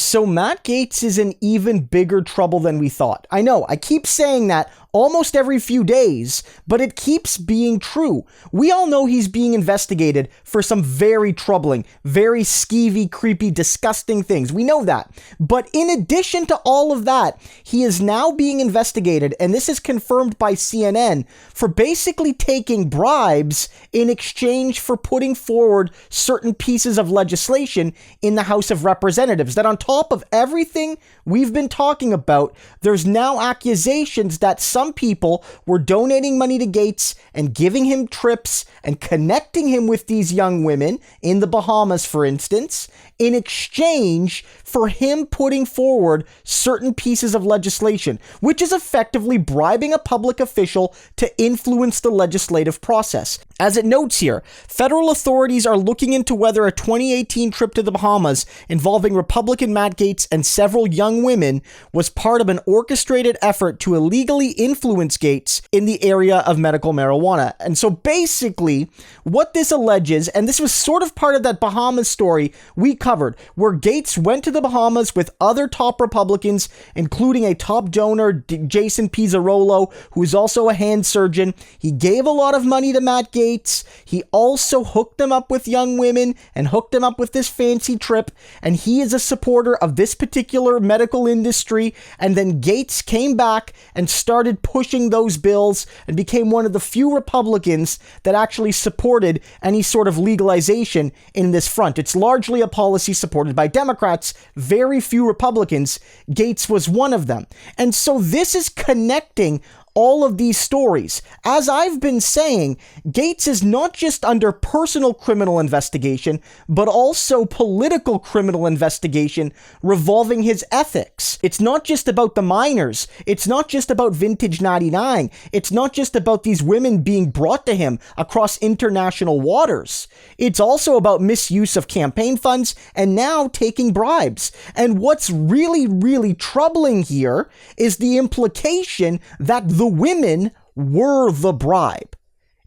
So Matt Gaetz is in even bigger trouble than we thought. I know, I keep saying that almost every few days, but it keeps being true. We all know he's being investigated for some very troubling, very skeevy, creepy, disgusting things. We know that. But in addition to all of that, he is now being investigated, and this is confirmed by CNN, for basically taking bribes in exchange for putting forward certain pieces of legislation in the House of Representatives. That on top of everything we've been talking about, there's now accusations that some people were donating money to Gaetz and giving him trips and connecting him with these young women in the Bahamas, for instance, in exchange for him putting forward certain pieces of legislation, which is effectively bribing a public official to influence the legislative process. As it notes here, federal authorities are looking into whether a 2018 trip to the Bahamas involving Republican Matt Gaetz and several young women was part of an orchestrated effort to illegally influence Gaetz in the area of medical marijuana. And so basically, what this alleges, and this was sort of part of that Bahamas story we covered, where Gaetz went to the Bahamas with other top Republicans, including a top donor, Jason Pirozzolo, who is also a hand surgeon. He gave a lot of money to Matt Gaetz. He also hooked him up with young women and hooked him up with this fancy trip, and he is a supporter of this particular medical industry. And then Gaetz came back and started pushing those bills and became one of the few Republicans that actually supported any sort of legalization in this front. It's largely a policy supported by Democrats, very few Republicans. Gaetz was one of them. And so this is connecting all of these stories. As I've been saying, Gaetz is not just under personal criminal investigation, but also political criminal investigation revolving his ethics. It's not just about the minors. It's not just about Vintage 99. It's not just about these women being brought to him across international waters. It's also about misuse of campaign funds and now taking bribes. And what's really, really troubling here is the implication that the women were the bribe.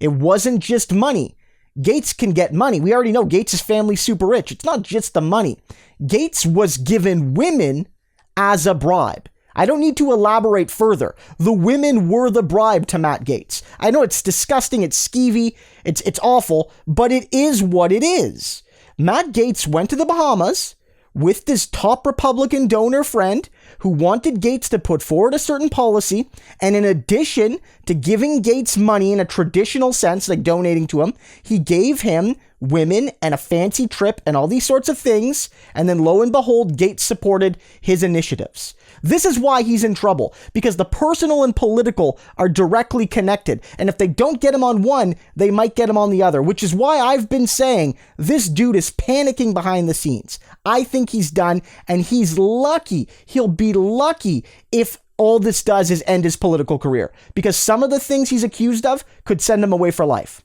It wasn't just money. Gaetz can get money. We already know Gaetz' family's super rich. It's not just the money. Gaetz was given women as a bribe. I don't need to elaborate further. The women were the bribe to Matt Gaetz. I know it's disgusting, it's skeevy, it's awful, but it is what it is. Matt Gaetz went to the Bahamas with this top Republican donor friend who wanted Gaetz to put forward a certain policy, and in addition to giving Gaetz money in a traditional sense, like donating to him, he gave him women and a fancy trip and all these sorts of things, and then lo and behold, Gaetz supported his initiatives. This is why he's in trouble, because the personal and political are directly connected, and if they don't get him on one, they might get him on the other, which is why I've been saying this dude is panicking behind the scenes. I think he's done, and he's lucky. He'll be lucky if all this does is end his political career, because some of the things he's accused of could send him away for life.